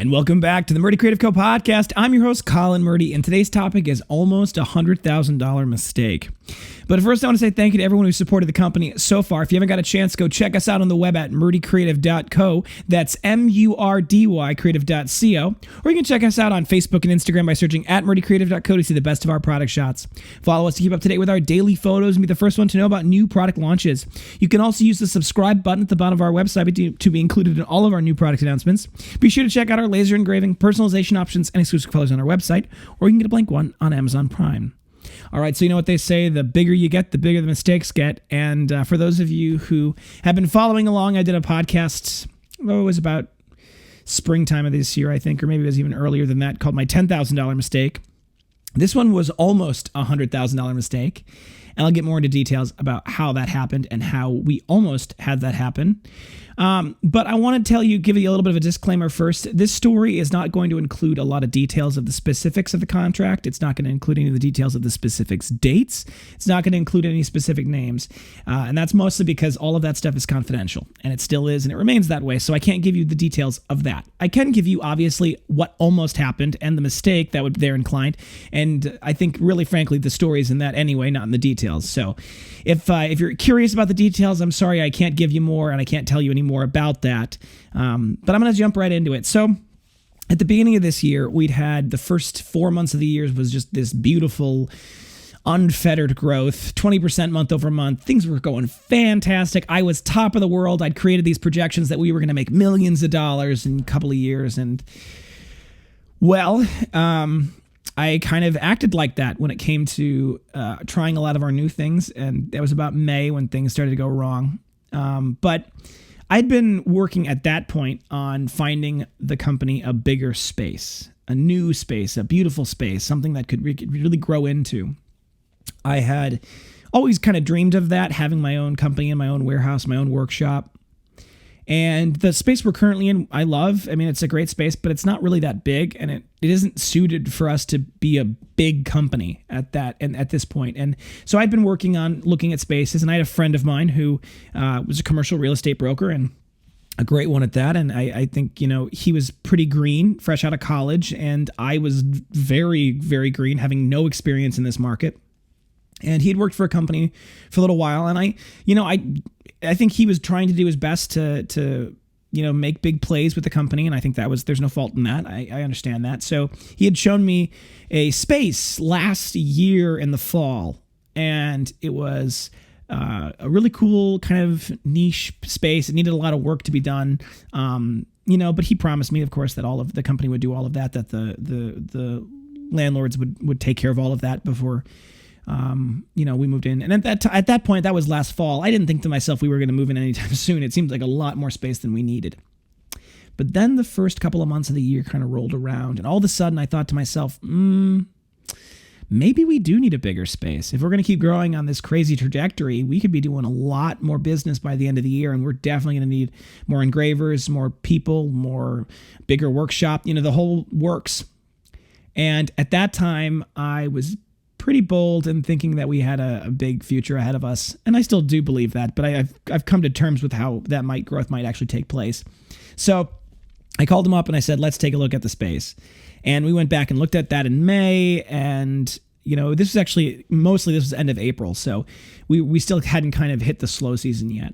And welcome back to the Murdy Creative Co podcast. I'm your host, Colin Murdy, and today's topic is almost $100,000 mistake. But first, I want to say thank you to everyone who supported the company so far. If you haven't got a chance, go check us out on the web at murdycreative.co. That's M-U-R-D-Y creative.co. Or you can check us out on Facebook and Instagram by searching at murdycreative.co to see the best of our product shots. Follow us to keep up to date with our daily photos and be the first one to know about new product launches. You can also use the subscribe button at the bottom of our website to be included in all of our new product announcements. Be sure to check out our laser engraving, personalization options, and exclusive colors on our website, or you can get a blank one on Amazon Prime. All right, so you know what they say, the bigger you get, the bigger the mistakes get. And for those of you who have been following along, I did a podcast, it was about springtime of this year, I think, or maybe it was even earlier than that, called My $10,000 Mistake. This one was almost a $100,000 mistake, and I'll get more into details about how that happened and how we almost had that happen. But I want to give you a little bit of a disclaimer first. This story is not going to include a lot of details of the specifics of the contract. It's not going to include any of the details of the specifics dates. It's not going to include any specific names. And that's mostly because all of that stuff is confidential, and it still is, and it remains that way. So I can't give you the details of that. I can give you, obviously, what almost happened and the mistake that they're inclined. And I think, really, frankly, the story is in that anyway, not in the details. So if you're curious about the details, I'm sorry I can't give you more, and I can't tell you any more about that. But I'm going to jump right into it. So at the beginning of this year, we'd had the first 4 months of the year was just this beautiful, unfettered growth, 20% month over month. Things were going fantastic. I was top of the world. I'd created these projections that we were going to make millions of dollars in a couple of years. And well, I kind of acted like that when it came to trying a lot of our new things. And that was about May when things started to go wrong. But I'd been working at that point on finding the company a bigger space, a new space, a beautiful space, something that could really grow into. I had always kind of dreamed of that, having my own company and my own warehouse, my own workshop. And the space we're currently in, I love. I mean, it's a great space, but it's not really that big, and it isn't suited for us to be a big company at this point. And so I'd been working on looking at spaces, and I had a friend of mine who was a commercial real estate broker and a great one at that. And I think, he was pretty green, fresh out of college, and I was very, very green, having no experience in this market. And he had worked for a company for a little while, and I think he was trying to do his best to make big plays with the company, and I think there's no fault in that. I understand that. So he had shown me a space last year in the fall, and it was a really cool kind of niche space. It needed a lot of work to be done, but he promised me, of course, that all of the company would do all of that the landlords would take care of all of that before we moved in. And at that point, that was last fall. I didn't think to myself we were going to move in anytime soon. It seemed like a lot more space than we needed. But then the first couple of months of the year kind of rolled around, and all of a sudden I thought to myself, maybe we do need a bigger space. If we're going to keep growing on this crazy trajectory, we could be doing a lot more business by the end of the year, and we're definitely going to need more engravers, more people, bigger workshop, the whole works. And at that time, I was pretty bold in thinking that we had a big future ahead of us. And I still do believe that, but I've come to terms with how that growth might actually take place. So I called him up and I said, let's take a look at the space. And we went back and looked at that in May. And, this was actually, this was the end of April. So we still hadn't kind of hit the slow season yet.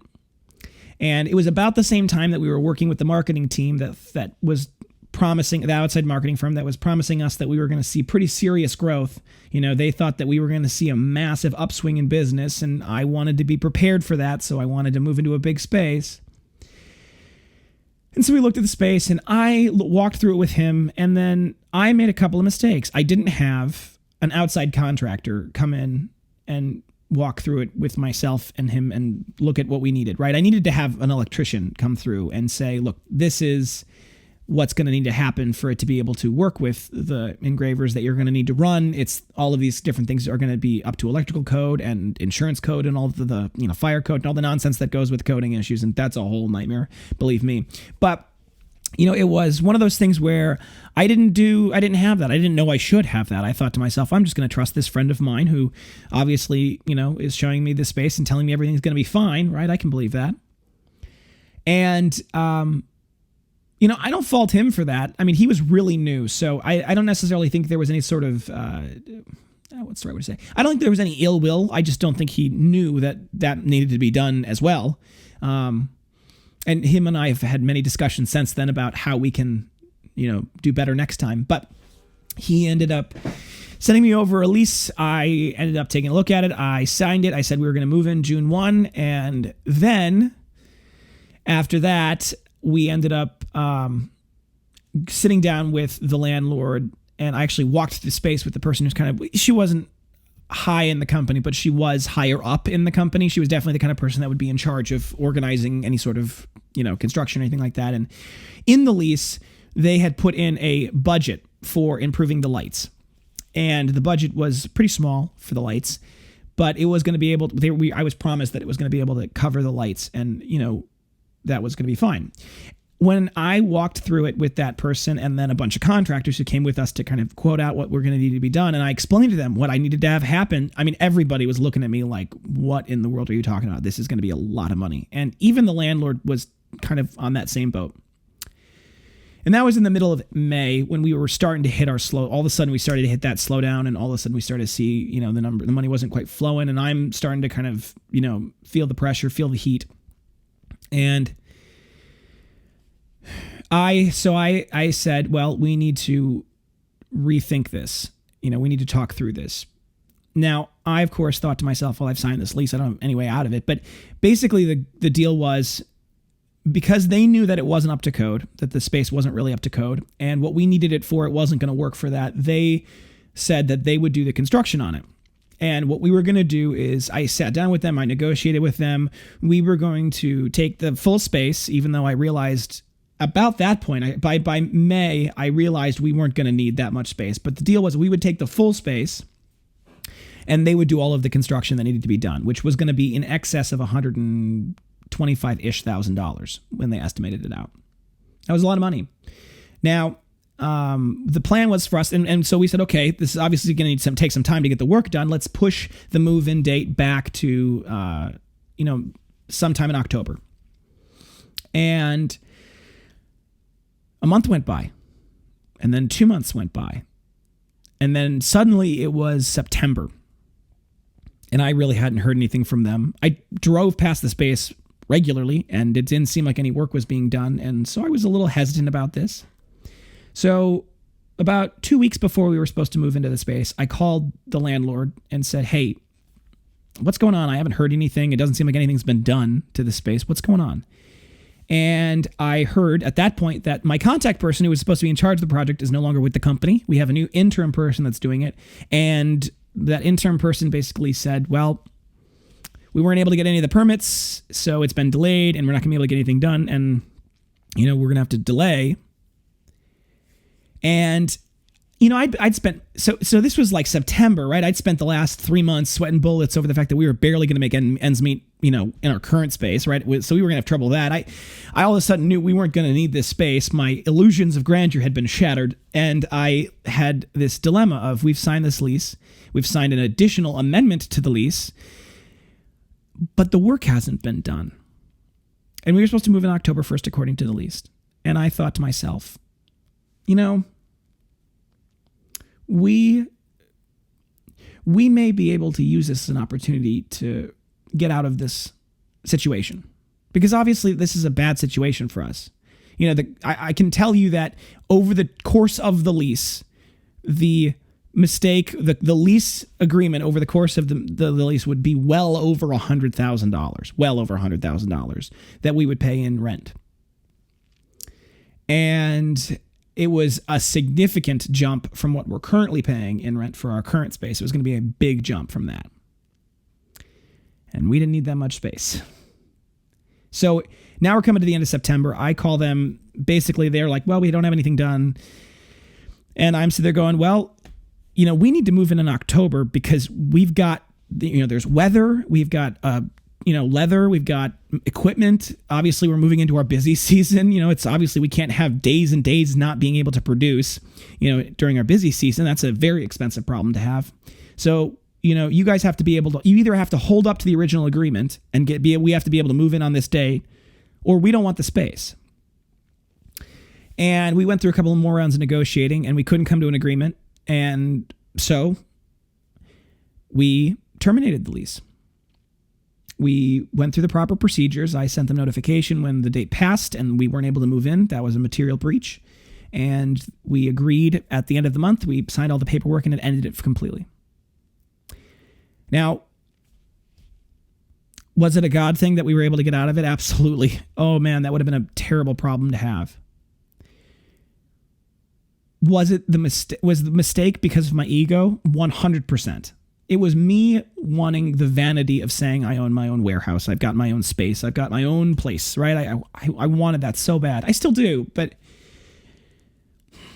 And it was about the same time that we were working with the marketing team that was promising, the outside marketing firm that was promising us that we were going to see pretty serious growth. They thought that we were going to see a massive upswing in business, and I wanted to be prepared for that, so I wanted to move into a big space. And so we looked at the space, and I walked through it with him, and then I made a couple of mistakes. I didn't have an outside contractor come in and walk through it with myself and him and look at what we needed, right? I needed to have an electrician come through and say, look, this is what's going to need to happen for it to be able to work with the engravers that you're going to need to run. It's all of these different things are going to be up to electrical code and insurance code and all of the fire code and all the nonsense that goes with coding issues. And that's a whole nightmare, believe me. But it was one of those things where I didn't have that. I didn't know I should have that. I thought to myself, I'm just going to trust this friend of mine who obviously, is showing me this space and telling me everything's going to be fine, right? I can believe that. And, I don't fault him for that. I mean, he was really new, so I don't necessarily think there was any sort of, what's the right way to say? I don't think there was any ill will. I just don't think he knew that needed to be done as well. And him and I have had many discussions since then about how we can, do better next time. But he ended up sending me over a lease. I ended up taking a look at it. I signed it. I said we were going to move in June 1. And then after that, we ended up sitting down with the landlord, and I actually walked through the space with the person who's she wasn't high in the company, but she was higher up in the company. She was definitely the kind of person that would be in charge of organizing any sort of, construction or anything like that. And in the lease, they had put in a budget for improving the lights. And the budget was pretty small for the lights, but it was going to be able to, I was promised that it was going to be able to cover the lights, and, that was going to be fine. When I walked through it with that person and then a bunch of contractors who came with us to kind of quote out what we're going to need to be done, and I explained to them what I needed to have happen, I mean, everybody was looking at me like, what in the world are you talking about? This is going to be a lot of money. And even the landlord was kind of on that same boat. And that was in the middle of May when we were starting to hit our slow. All of a sudden we started to hit that slowdown, and all of a sudden we started to see, the money wasn't quite flowing, and I'm starting to kind of, feel the pressure, feel the heat. And I said, well, we need to rethink this. We need to talk through this. Now, I, of course, thought to myself, well, I've signed this lease. I don't have any way out of it. But basically the deal was, because they knew that it wasn't up to code, that the space wasn't really up to code, and what we needed it for, it wasn't going to work for that, they said that they would do the construction on it. And what we were going to do is, I sat down with them, I negotiated with them. We were going to take the full space, even though I realized about that point, by May, I realized we weren't going to need that much space. But the deal was we would take the full space, and they would do all of the construction that needed to be done, which was going to be in excess of $125,000 when they estimated it out. That was a lot of money. Now, the plan was for us, and so we said, okay, this is obviously going to take some time to get the work done. Let's push the move-in date back to, sometime in October. And a month went by, and then 2 months went by, and then suddenly it was September, and I really hadn't heard anything from them. I drove past the space regularly, and it didn't seem like any work was being done, and so I was a little hesitant about this. So about 2 weeks before we were supposed to move into the space, I called the landlord and said, hey, what's going on? I haven't heard anything. It doesn't seem like anything's been done to the space. What's going on? And I heard at that point that my contact person who was supposed to be in charge of the project is no longer with the company. We have a new interim person that's doing it. And that interim person basically said, well, we weren't able to get any of the permits, so it's been delayed, and we're not going to be able to get anything done. And, we're going to have to delay. And, I'd spent, so this was like September, right? I'd spent the last 3 months sweating bullets over the fact that we were barely going to make ends meet, in our current space, right? So we were going to have trouble with that. I all of a sudden knew we weren't going to need this space. My illusions of grandeur had been shattered. And I had this dilemma of, we've signed this lease. We've signed an additional amendment to the lease, but the work hasn't been done. And we were supposed to move in October 1st, according to the lease. And I thought to myself, we may be able to use this as an opportunity to get out of this situation, because obviously this is a bad situation for us. I can tell you that over the course of the lease, the lease agreement over the course of the lease would be well over $100,000 that we would pay in rent. And it was a significant jump from what we're currently paying in rent for our current space. It was going to be a big jump from that. And we didn't need that much space. So now we're coming to the end of September. I call them, basically they're like, well, we don't have anything done. And I'm sitting there going, well, we need to move in October because we've got, there's weather, we've got, leather, we've got equipment. Obviously, we're moving into our busy season. It's obviously we can't have days and days not being able to produce, during our busy season. That's a very expensive problem to have. So, you guys have to be able to, you either have to hold up to the original agreement and we have to be able to move in on this day, or we don't want the space. And we went through a couple more rounds of negotiating, and we couldn't come to an agreement. And so we terminated the lease. We went through the proper procedures. I sent them notification when the date passed and we weren't able to move in. That was a material breach. And we agreed at the end of the month. We signed all the paperwork and it ended it completely. Now, was it a God thing that we were able to get out of it? Absolutely. Oh man, that would have been a terrible problem to have. Was the mistake because of my ego? 100%. It was me wanting the vanity of saying I own my own warehouse. I've got my own space. I've got my own place, right? I wanted that so bad. I still do, but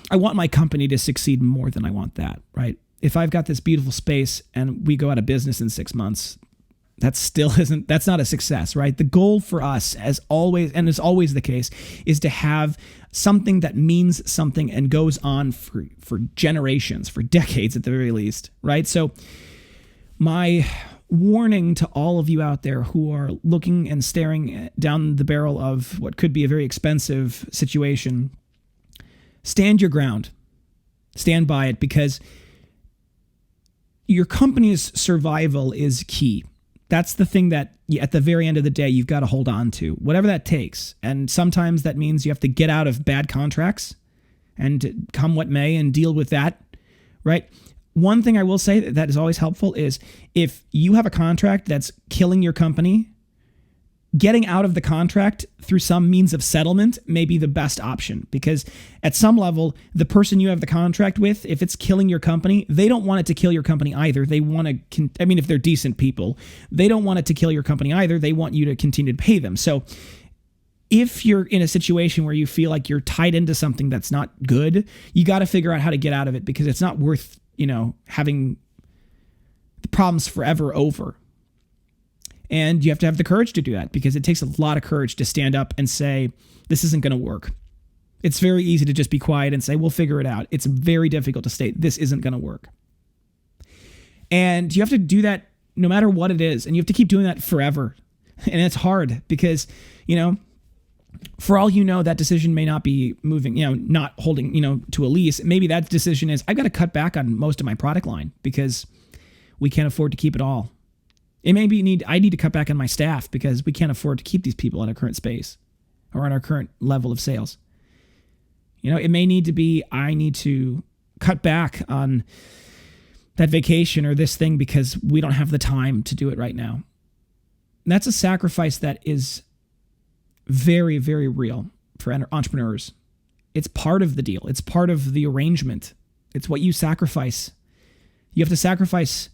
I want my company to succeed more than I want that, right? If I've got this beautiful space and we go out of business in 6 months, that's not a success, right? The goal for us, as always, and is always the case, is to have something that means something and goes on for generations, for decades at the very least, right? So my warning to all of you out there who are looking and staring down the barrel of what could be a very expensive situation, stand your ground. Stand by it, because your company's survival is key. That's the thing that at the very end of the day, you've got to hold on to, whatever that takes. And sometimes that means you have to get out of bad contracts and come what may and deal with that, right? One thing I will say that is always helpful is if you have a contract that's killing your company, getting out of the contract through some means of settlement may be the best option, because at some level, the person you have the contract with, if it's killing your company, they don't want it to kill your company either. They want to, if they're decent people, they don't want it to kill your company either. They want you to continue to pay them. So if you're in a situation where you feel like you're tied into something that's not good, you got to figure out how to get out of it, because it's not worth, having the problems forever over. And you have to have the courage to do that, because it takes a lot of courage to stand up and say, this isn't going to work. It's very easy to just be quiet and say, we'll figure it out. It's very difficult to state, this isn't going to work. And you have to do that no matter what it is. And you have to keep doing that forever. And it's hard because, for all you know, that decision may not be moving, not holding, to a lease. Maybe that decision is, I've got to cut back on most of my product line because we can't afford to keep it all. It may be I need to cut back on my staff because we can't afford to keep these people at our current space or on our current level of sales. It may need to be, I need to cut back on that vacation or this thing because we don't have the time to do it right now. And that's a sacrifice that is very, very real for entrepreneurs. It's part of the deal. It's part of the arrangement. It's what you sacrifice. You have to sacrifice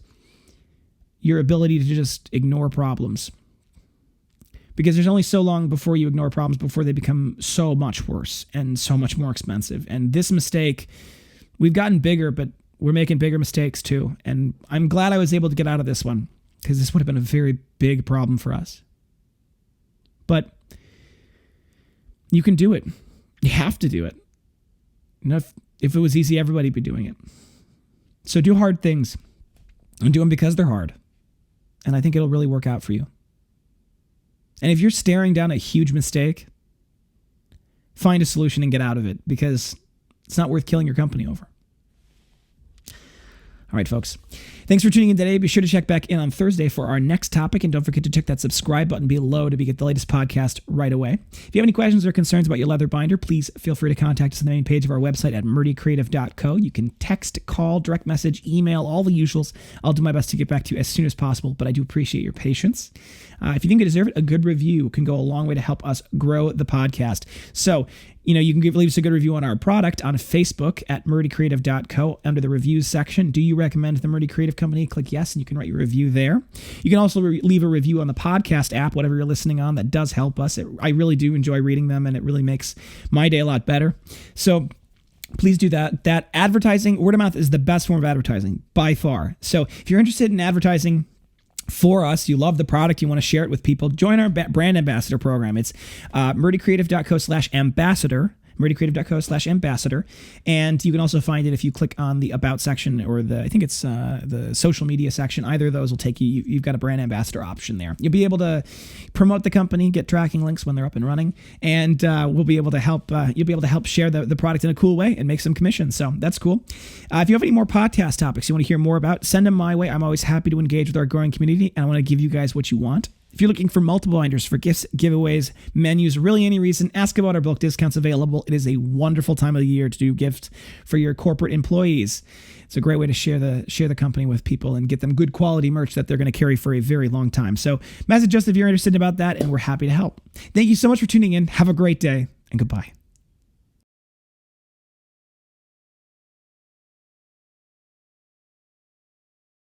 your ability to just ignore problems, because there's only so long before you ignore problems before they become so much worse and so much more expensive. And this mistake, we've gotten bigger, but we're making bigger mistakes too. And I'm glad I was able to get out of this one, because this would have been a very big problem for us. But you can do it. You have to do it. If it was easy, everybody'd be doing it. So do hard things and do them because they're hard. And I think it'll really work out for you. And if you're staring down a huge mistake, find a solution and get out of it, because it's not worth killing your company over. All right, folks. Thanks for tuning in today. Be sure to check back in on Thursday for our next topic. And don't forget to check that subscribe button below to get the latest podcast right away. If you have any questions or concerns about your leather binder, please feel free to contact us on the main page of our website at Murdy Creative Co. You can text, call, direct message, email, all the usuals. I'll do my best to get back to you as soon as possible, but I do appreciate your patience. If you think you deserve it, a good review can go a long way to help us grow the podcast. So, you can leave us a good review on our product on Facebook at Murdy Creative Co. under the reviews section. Do you recommend the Murdy Creative Company? Click yes, and you can write your review there. You can also leave a review on the podcast app, whatever you're listening on. That does help us. I really do enjoy reading them, and it really makes my day a lot better. So please do that. That advertising, word of mouth is the best form of advertising by far. So if you're interested in advertising for us, you love the product, you want to share it with people, join our brand ambassador program. It's murdycreative.co/ambassador. murdycreative.co/ambassador. And you can also find it if you click on the About section or I think it's the social media section. Either of those will take you. You've got a brand ambassador option there. You'll be able to promote the company, get tracking links when they're up and running, and we'll be able to help. You'll be able to help share the product in a cool way and make some commissions. So that's cool. If you have any more podcast topics you want to hear more about, send them my way. I'm always happy to engage with our growing community, and I want to give you guys what you want. If you're looking for multiple binders for gifts, giveaways, menus, really any reason, ask about our bulk discounts available. It is a wonderful time of the year to do gifts for your corporate employees. It's a great way to share the company with people and get them good quality merch that they're going to carry for a very long time. So message us if you're interested about that, and we're happy to help. Thank you so much for tuning in. Have a great day, and goodbye.